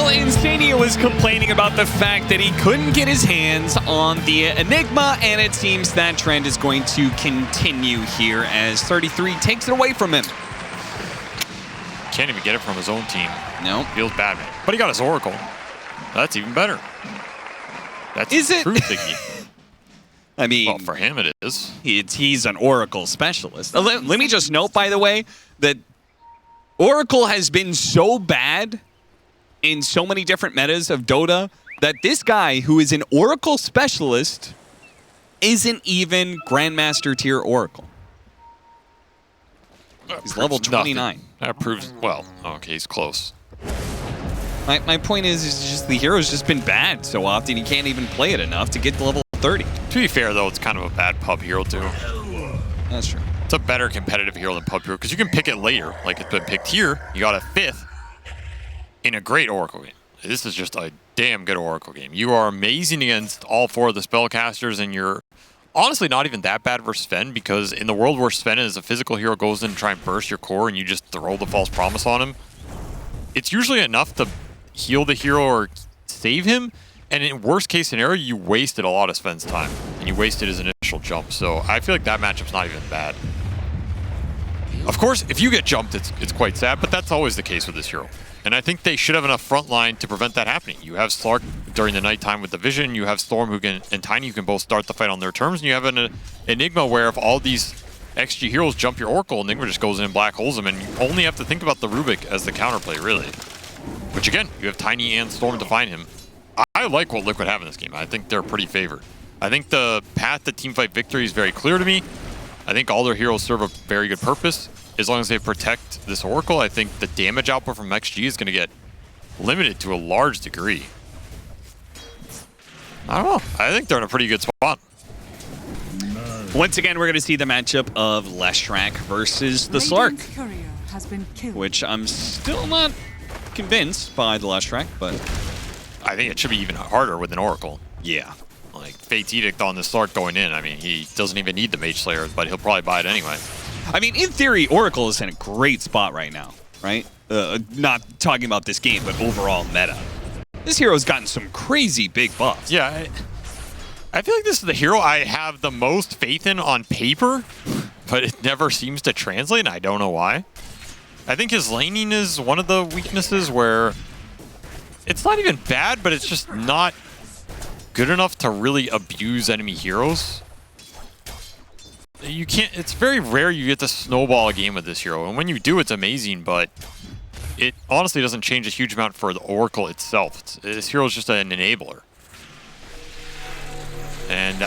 Well, Insania was complaining about the fact that he couldn't get his hands on the Enigma, and it seems that trend is going to continue here as 33 takes it away from him. Can't even get it from his own team. No. Feels bad, man. But he got his Oracle. That's even better. That's is it? True thingy. I mean, well, for him it is. He's an Oracle specialist. Let me just note, by the way, that Oracle has been so bad in so many different metas of Dota that this guy, who is an Oracle specialist, isn't even Grandmaster tier Oracle. He's level 29. That proves, well, okay, he's close. My point is just the hero's just been bad so often he can't even play it enough to get to level 30. To be fair, though, it's kind of a bad pub hero, too. That's true. It's a better competitive hero than pub hero, because you can pick it later. Like, it's been picked here, you got a 5th in a great Oracle game. This is just a damn good Oracle game. You are amazing against all 4 of the spellcasters, and you're honestly not even that bad versus Sven, because in the world where Sven is a physical hero goes in and try and burst your core and you just throw the false promise on him, it's usually enough to heal the hero or save him, and in worst case scenario, you wasted a lot of Sven's time, and you wasted his initial jump, so I feel like that matchup's not even bad. Of course, if you get jumped, it's quite sad, but that's always the case with this hero. And I think they should have enough front line to prevent that happening. You have Slark during the nighttime with the Vision, you have Storm and Tiny who can both start the fight on their terms, and you have an Enigma where if all these XG heroes jump your Oracle, Enigma just goes in and black holes them, and you only have to think about the Rubik as the counterplay, really. Which again, you have Tiny and Storm to find him. I like what Liquid have in this game. I think they're pretty favored. I think the path to teamfight victory is very clear to me. I think all their heroes serve a very good purpose. As long as they protect this Oracle, I think the damage output from XG is going to get limited to a large degree. I don't know. I think they're in a pretty good spot. Once again, we're going to see the matchup of Leshrac versus the Slark, which I'm still not convinced by the Leshrac, but I think it should be even harder with an Oracle. Yeah. Like, Fate's Edict on the Slark going in. I mean, he doesn't even need the Mage Slayer, but he'll probably buy it anyway. I mean, in theory, Oracle is in a great spot right now, right? Not talking about this game, but overall meta. This hero's gotten some crazy big buffs. Yeah, I feel like this is the hero I have the most faith in on paper, but it never seems to translate, and I don't know why. I think his laning is one of the weaknesses where it's not even bad, but it's just not good enough to really abuse enemy heroes. You can't, it's very rare you get to snowball a game with this hero, and when you do, it's amazing, but it honestly doesn't change a huge amount for the Oracle itself. This hero is just an enabler. And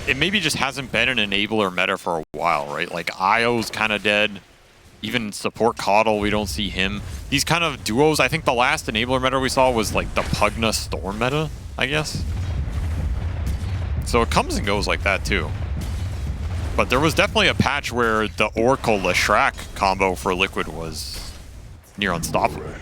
it maybe just hasn't been an enabler meta for a while, right? Like, Io's kind of dead. Even support Coddle, we don't see him. These kind of duos, I think the last enabler meta we saw was like the Pugna Storm meta, I guess. So it comes and goes like that too. But there was definitely a patch where the Oracle Leshrac combo for Liquid was near unstoppable.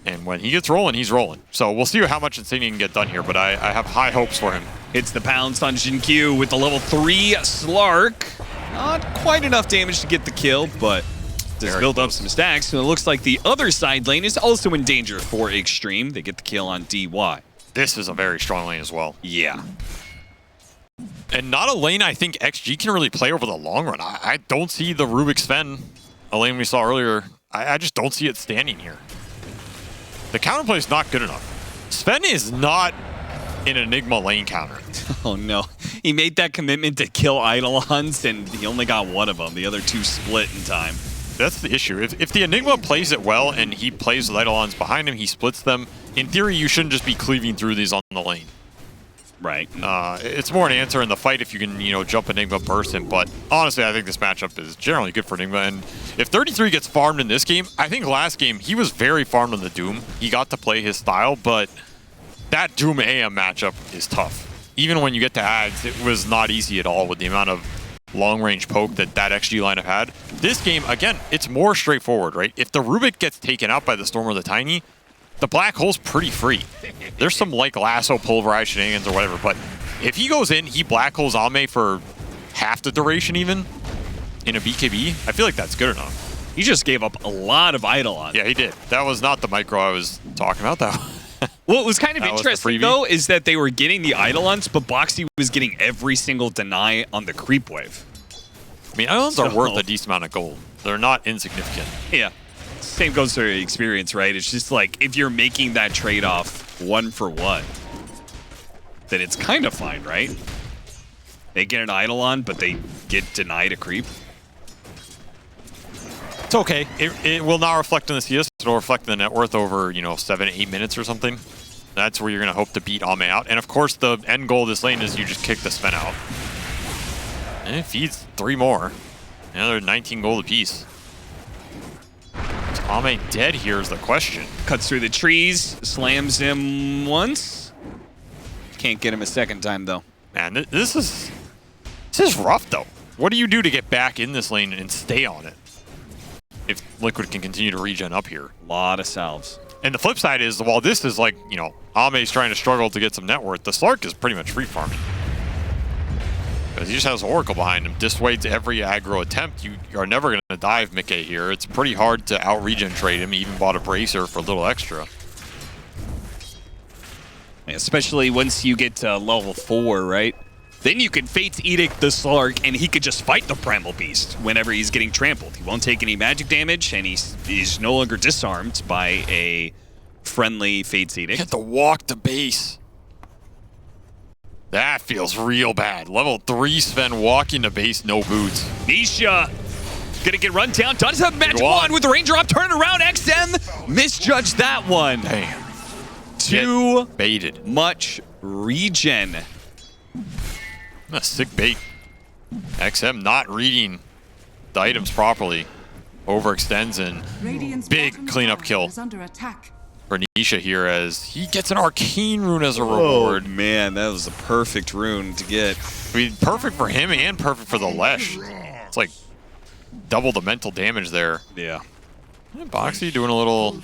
And when he gets rolling, he's rolling. So we'll see how much Insania can get done here, but I have high hopes for him. Hits the pounce on Jin-Q with the level 3 Slark. Not quite enough damage to get the kill, but does build up some stacks. So it looks like the other side lane is also in danger for Xtreme. They get the kill on DY. This is a very strong lane as well. Yeah. And not a lane I think XG can really play over the long run. I don't see the Rubik Sven, a lane we saw earlier. I just don't see it standing here. The counterplay is not good enough. Sven is not an Enigma lane counter. Oh no. He made that commitment to kill Eidolons and he only got one of them. The other two split in time. That's the issue. If the Enigma plays it well and he plays with Eidolons behind him, he splits them, in theory you shouldn't just be cleaving through these on the lane. Right. It's more an answer in the fight if you can, jump Enigma, burst him. But honestly, I think this matchup is generally good for Enigma. And if 33 gets farmed in this game, I think last game he was very farmed on the Doom. He got to play his style, but that Doom AM matchup is tough. Even when you get to Ags, it was not easy at all with the amount of long-range poke that XG lineup had. This game, again, it's more straightforward, right? If the Rubik gets taken out by the Storm or the Tiny, the black hole's pretty free. There's some like lasso pulverized shenanigans or whatever, but if he goes in, he black holes Ame for half the duration even in a BKB, I feel like that's good enough. He just gave up a lot of Eidolon. Yeah, he did. That was not the micro I was talking about, though. What was kind of That was the interesting, freebie. though, is that they were getting the Eidolons, but Boxy was getting every single deny on the creep wave. I mean, Eidolons are So- worth a decent amount of gold. They're not insignificant. Yeah. Same goes for experience, right? It's just like, if you're making that trade-off 1-for-1, then it's kind of fine, right? They get an Eidolon, but they get denied a creep. It's okay. It will not reflect in the CS. It'll reflect in the net worth over, 7-8 minutes or something. That's where you're going to hope to beat Ame out. And of course, the end goal of this lane is you just kick the Sven out. And it feeds 3 more. Another 19 gold apiece. Is Ame dead here is the question. Cuts through the trees, slams him once. Can't get him a second time, though. Man, this is rough, though. What do you do to get back in this lane and stay on it? If Liquid can continue to regen up here. A lot of salves. And the flip side is, while this is like, Ame's trying to struggle to get some net worth, the Slark is pretty much free farming. Because he just has Oracle behind him. Dissuades every aggro attempt. You are never going to dive Mickey here. It's pretty hard to out-regen trade him. He even bought a Bracer for a little extra. Especially once you get to level 4, right? Then you can Fate's Edict the Slark, and he could just fight the Primal Beast whenever he's getting trampled. He won't take any magic damage, and he's no longer disarmed by a friendly Fate's Edict. Get to walk to base. That feels real bad. Level 3 Sven walking to base, no boots. Nisha gonna get run down. Does have magic Go on. wand with the raindrop. Turn around. XM misjudged that one. Damn. Too Get baited. much regen. A sick bait. XM not reading the items properly. Overextends and Radiant's big bottom cleanup tower kill is under attack. for Nisha here as he gets an arcane rune as a reward. Oh man, that was a perfect rune to get. I mean, perfect for him and perfect for the Lesh. It's like double the mental damage there. Yeah. And Boxy doing a little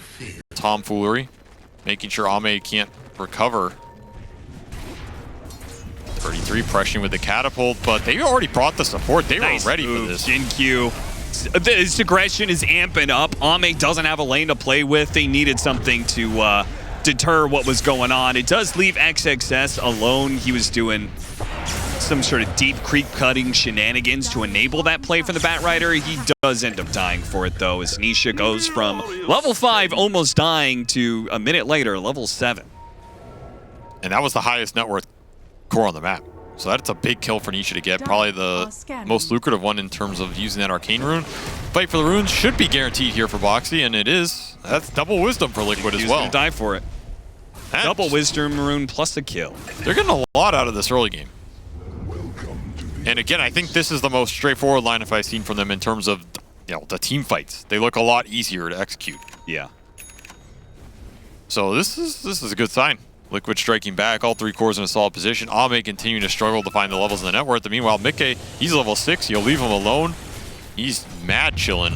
tomfoolery, making sure Ame can't recover. 33 pressuring with the catapult, but they already brought the support. They Nice were ready move, for this. Jin Q. This aggression is amping up. Ame doesn't have a lane to play with. They needed something to deter what was going on. It does leave XXS alone. He was doing some sort of deep creep cutting shenanigans to enable that play for the Batrider. He does end up dying for it, though, as Nisha goes from level 5 almost dying to a minute later, level 7. And that was the highest net worth core on the map. So that's a big kill for Nisha to get. Probably the most lucrative one in terms of using that arcane rune. Fight for the runes should be guaranteed here for Boxy, and it is. That's double wisdom for Liquid as He's well. gonna die for it. That's- Double wisdom rune plus a kill. They're getting a lot out of this early game. And again, I think this is the most straightforward lineup I've seen from them in terms of the team fights. They look a lot easier to execute. Yeah. So this is a good sign. Liquid striking back, all 3 cores in a solid position. Ame continuing to struggle to find the levels in the net worth. And meanwhile, Mickey, he's level 6. You'll leave him alone. He's mad chilling.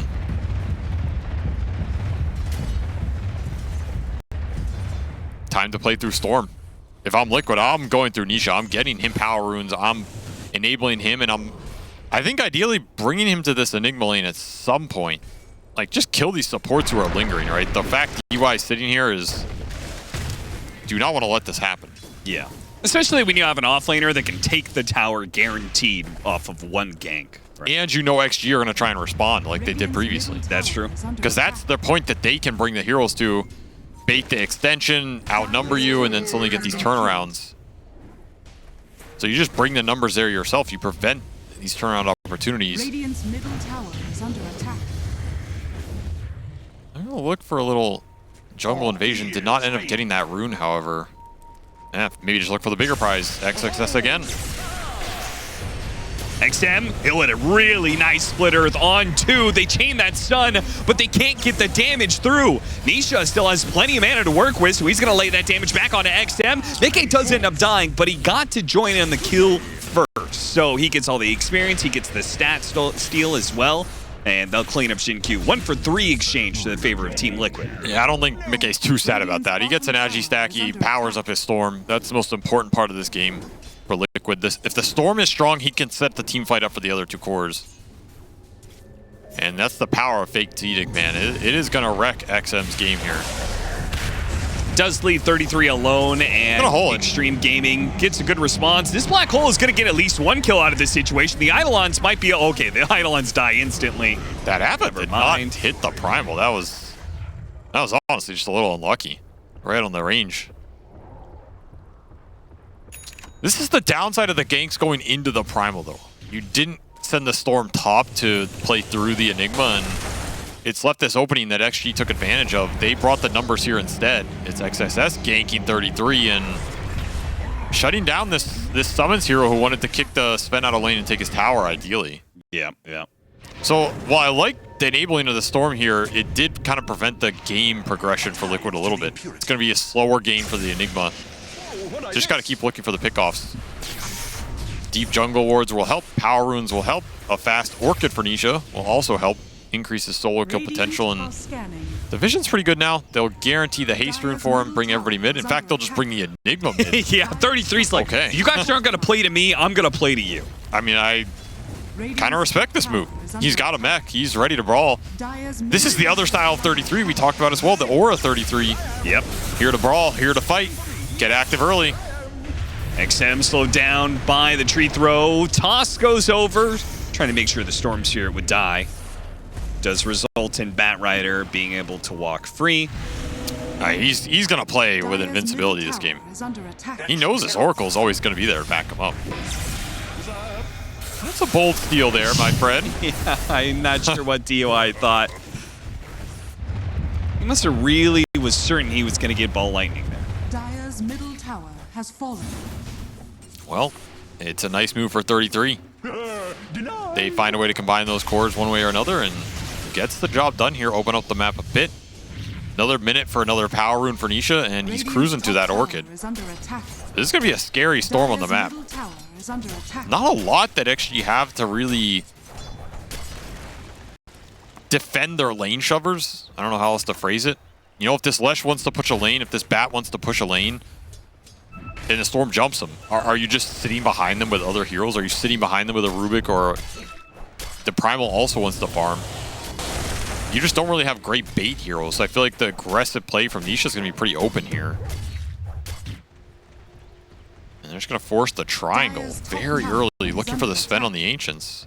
Time to play through Storm. If I'm Liquid, I'm going through Nisha. I'm getting him power runes. I'm enabling him, and I think ideally bringing him to this Enigma lane at some point. Like, just kill these supports who are lingering, right? The fact UI is sitting here is... Do not want to let this happen. Yeah. Especially when you have an offlaner that can take the tower guaranteed off of one gank. Right? And XG are going to try and respond like they did previously. That's true. Because that's the point that they can bring the heroes to. Bait the extension, outnumber you, and then suddenly get these turnarounds. So you just bring the numbers there yourself. You prevent these turnaround opportunities. Radiant's middle tower is under attack. I'm going to look for a little jungle invasion. Did not end up getting that rune, however. Yeah, maybe just look for the bigger prize. XXS again. XM, he'll hit a really nice split earth on 2. They chain that stun, but they can't get the damage through. Nisha still has plenty of mana to work with, so he's going to lay that damage back onto XM. Nikkei does end up dying, but he got to join in the kill first. So he gets all the experience, he gets the stat steal as well, and they'll clean up Shin-Q. 1 for 3 exchange to the favor of Team Liquid. Yeah, I don't think Mickey's too sad about that. He gets an Agi stack, he powers up his Storm. That's the most important part of this game for Liquid. If the Storm is strong, he can set the team fight up for the other 2 cores. And that's the power of Fake Edict, man. It is going to wreck XM's game here. Does leave 33 alone, and hole it. Extreme Gaming gets a good response. This Black Hole is going to get at least one kill out of this situation. The Eidolons might be okay. The Eidolons die instantly. That Abbott did not hit the Primal. That was honestly just a little unlucky. Right on the range. This is the downside of the ganks going into the Primal, though. You didn't send the Storm top to play through the Enigma, and it's left this opening that XG took advantage of. They brought the numbers here instead. It's XSS ganking 33 and shutting down this Summons hero who wanted to kick the Sven out of lane and take his tower, ideally. Yeah. So while I like the enabling of the Storm here, it did kind of prevent the game progression for Liquid a little bit. It's going to be a slower game for the Enigma. Just got to keep looking for the pickoffs. Deep jungle wards will help. Power runes will help. A fast Orchid for Nisha will also help increase his solo kill potential. And the vision's pretty good now. They'll guarantee the haste rune for him, bring everybody mid. In fact, they'll just bring the Enigma mid. Yeah, 33's like, okay. You guys aren't going to play to me. I'm going to play to you. I mean, I kind of respect this move. He's got a mech. He's ready to brawl. This is the other style of 33 we talked about as well, the Aura 33. Yep. Here to brawl, here to fight. Get active early. XM slowed down by the tree throw. Toss goes over, trying to make sure the Storm Spirit would die. Does result in Batrider being able to walk free. He's going to play with invincibility this game. He knows his Oracle is always going to be there to back him up. That's a bold steal there, my friend. Yeah, I'm not sure what DOI thought. He must have really was certain he was going to get ball lightning there. Dire's middle tower has fallen. Well, it's a nice move for 33. They find a way to combine those cores one way or another and gets the job done here. Open up the map a bit. Another minute for another power rune for Nisha, and he's cruising to that Orchid. This is going to be a scary Storm on the map. Not a lot that XG have to really defend their lane shovers. I don't know how else to phrase it. You know, if this Lesh wants to push a lane, if this Bat wants to push a lane, then the Storm jumps them. Are you just sitting behind them with other heroes? Are you sitting behind them with a Rubik, or the Primal also wants to farm? You just don't really have great bait heroes. So I feel like the aggressive play from Nisha is going to be pretty open here. And they're just going to force the triangle very early, looking for the Sven on the Ancients.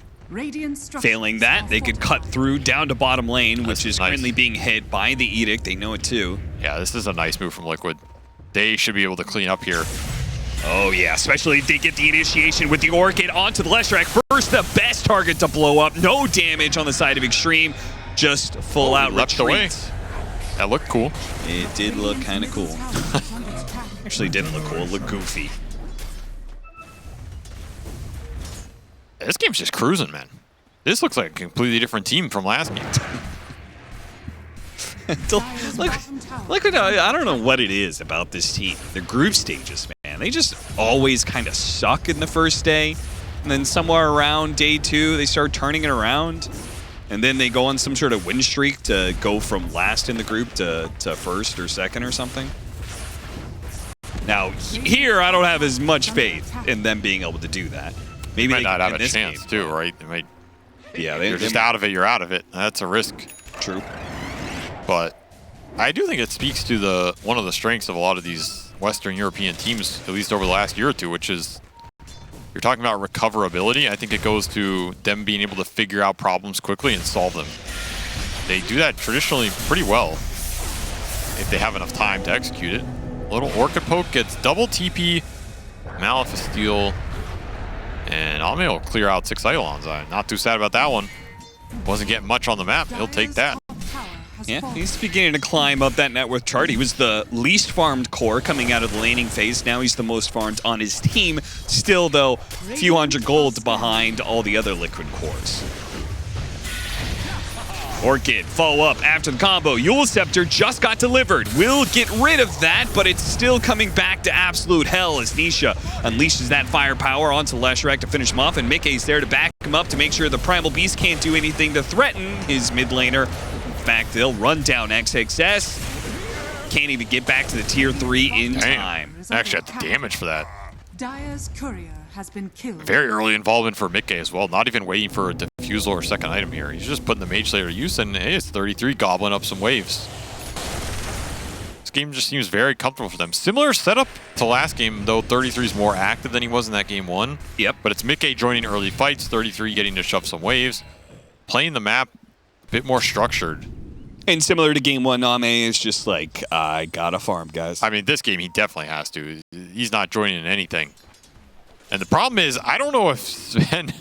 Failing that, they could cut through down to bottom lane, which is nice. currently being hit by the Edict. They know it too. Yeah, this is a nice move from Liquid. They should be able to clean up here. Oh yeah, especially if they get the initiation with the Orchid onto the Leshrac. First, the best target to blow up. No damage on the side of Extreme. Just full out leapt retreat. away. That looked cool. It did look kind of cool. Actually, it didn't look cool. It looked goofy. This game's just cruising, man. This looks like a completely different team from last game. I don't know what it is about this team. Their group stages, man. They just always kind of suck in the first day. And then somewhere around day 2, they start turning it around. And then they go on some sort of win streak to go from last in the group to first or second or something. Now, here, I don't have as much faith in them being able to do that. Maybe They they might not can have win a this chance, game. too, right? They might, Yeah, you're just out of it, you're out of it. That's a risk. True. But I do think it speaks to one of the strengths of a lot of these Western European teams, at least over the last year or two, which is you're talking about recoverability. I think it goes to them being able to figure out problems quickly and solve them. They do that traditionally pretty well if they have enough time to execute it. Little Orchid poke gets double TP, Maleficent Steel, and Ame will clear out 6 Eidolons. I'm not too sad about that one. Wasn't getting much on the map. He'll take that. Yeah, he's beginning to climb up that net worth chart. He was the least farmed core coming out of the laning phase. Now he's the most farmed on his team. Still, though, a few hundred gold behind all the other Liquid cores. Orchid, follow up after the combo. Yule Scepter just got delivered. Will get rid of that, but it's still coming back to absolute hell as Nisha unleashes that firepower onto Leshrac to finish him off, and Mickey's there to back him up to make sure the Primal Beast can't do anything to threaten his mid laner. In fact, they'll run down XXS. Can't even get back to the tier 3 in time. Actually had the damage for that. Dire's courier has been killed. Very early involvement for Midgame as well. Not even waiting for a Fusel or second item here. He's just putting the Mage Slayer to use, and hey, it's 33 gobbling up some waves. This game just seems very comfortable for them. Similar setup to last game, though 33 is more active than he was in that game 1. Yep. But it's Midgame joining early fights, 33 getting to shove some waves, playing the map a bit more structured. And similar to game 1, Ame is just like, I gotta farm, guys. I mean, this game he definitely has to. He's not joining in anything. And the problem is, I don't know if Sven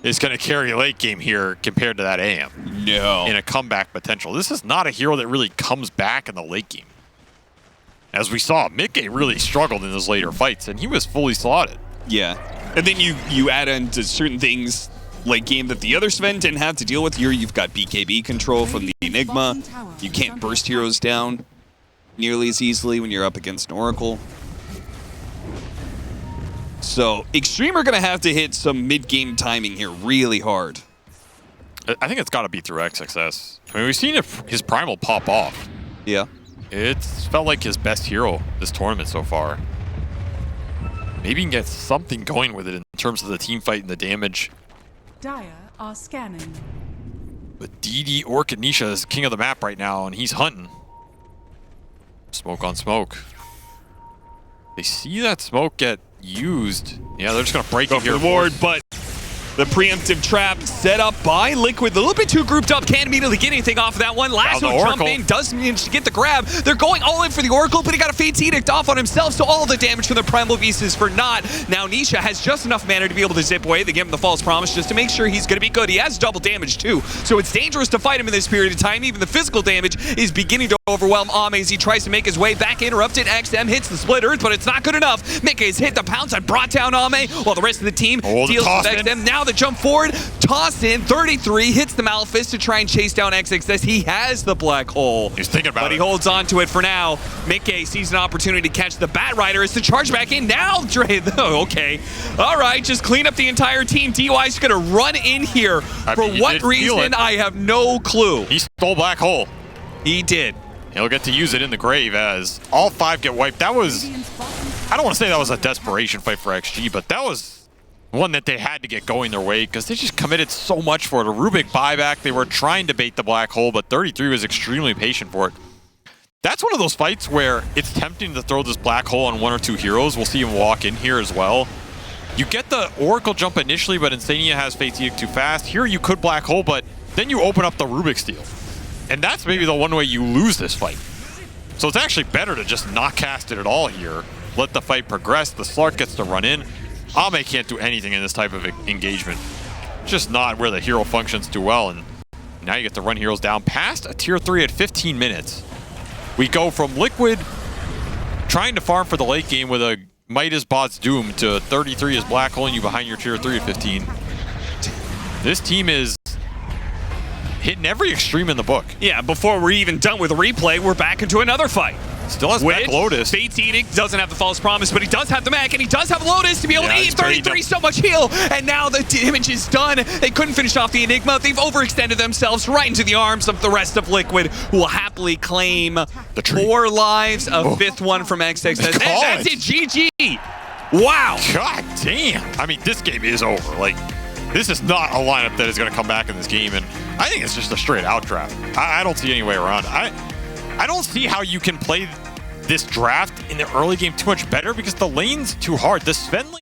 is going to carry late game here compared to that AM. No. In a comeback potential. This is not a hero that really comes back in the late game. As we saw, Midgame really struggled in those later fights, and he was fully slotted. Yeah. And then you add into certain things late game that the other Sven didn't have to deal with. Here you've got BKB control from the Enigma. You can't burst heroes down nearly as easily when you're up against an Oracle. So Xtreme are going to have to hit some mid-game timing here really hard. I think it's got to be through XXS. I mean, we've seen his Primal pop off. Yeah. It's felt like his best hero this tournament so far. Maybe he can get something going with it in terms of the team fight and the damage. Dire are scanning. But DD Orchid Nisha is king of the map right now, and he's hunting. Smoke on smoke. They see that smoke get used. Yeah, they're just going to break it here. Ward, but the preemptive trap set up by Liquid. A little bit too grouped up. Can't immediately get anything off of that one. Lasso jump in. Does manage to get the grab. They're going all in for the Oracle, but he got a Fate's Edict off on himself, so all the damage from the Primal Beast is for naught. Now Nisha has just enough mana to be able to zip away. They give him the False Promise just to make sure he's going to be good. He has double damage too, so it's dangerous to fight him in this period of time. Even the physical damage is beginning to overwhelm Ame as he tries to make his way back. Interrupted. XM hits the Split Earth, but it's not good enough. Mika has hit the pounce and brought down Ame, while the rest of the team deals with XM. Now the jump forward. Toss in, 33, hits the Malphite to try and chase down XXS. He has the black hole. He's thinking about it. But he holds on to it for now. Mickey sees an opportunity to catch the Bat Rider as the charge back in. Now, Dre, oh, okay. All right, just clean up the entire team. DY's going to run in here. For what reason, I have no clue. He stole black hole. He did. He'll get to use it in the grave as all 5 get wiped. That was, I don't want to say that was a desperation fight for XG, but that was one that they had to get going their way because they just committed so much for it. A Rubik buyback, they were trying to bait the black hole, but 33 was extremely patient for it. That's one of those fights where it's tempting to throw this black hole on 1 or 2 heroes. We'll see him walk in here as well. You get the Oracle jump initially, but Insania has Fate's Edict too fast. Here you could black hole, but then you open up the Rubik steal. And that's maybe the one way you lose this fight. So it's actually better to just not cast it at all here. Let the fight progress. The Slark gets to run in. Ame can't do anything in this type of engagement. Just not where the hero functions too well. And now you get to run heroes down past a tier 3 at 15 minutes. We go from Liquid trying to farm for the late game with a Midas Bot's Doom to 33 is black holing you behind your tier 3 at 15. This team is hitting every extreme in the book. Yeah, before we're even done with the replay, we're back into another fight. Still has back Lotus. Fate's Edict doesn't have the False Promise, but he does have the mech, and he does have Lotus to be able to eat 33 so much heal. And now the damage is done. They couldn't finish off the Enigma. They've overextended themselves right into the arms of the rest of Liquid, who will happily claim 4 lives, a 5th one from XXS. And that's it, GG. Wow. God damn. I mean, this game is over. Like, this is not a lineup that is going to come back in this game, and I think it's just a straight out draft. I don't see any way around it. I don't see how you can play this draft in the early game too much better because the lane's too hard. The Sven lane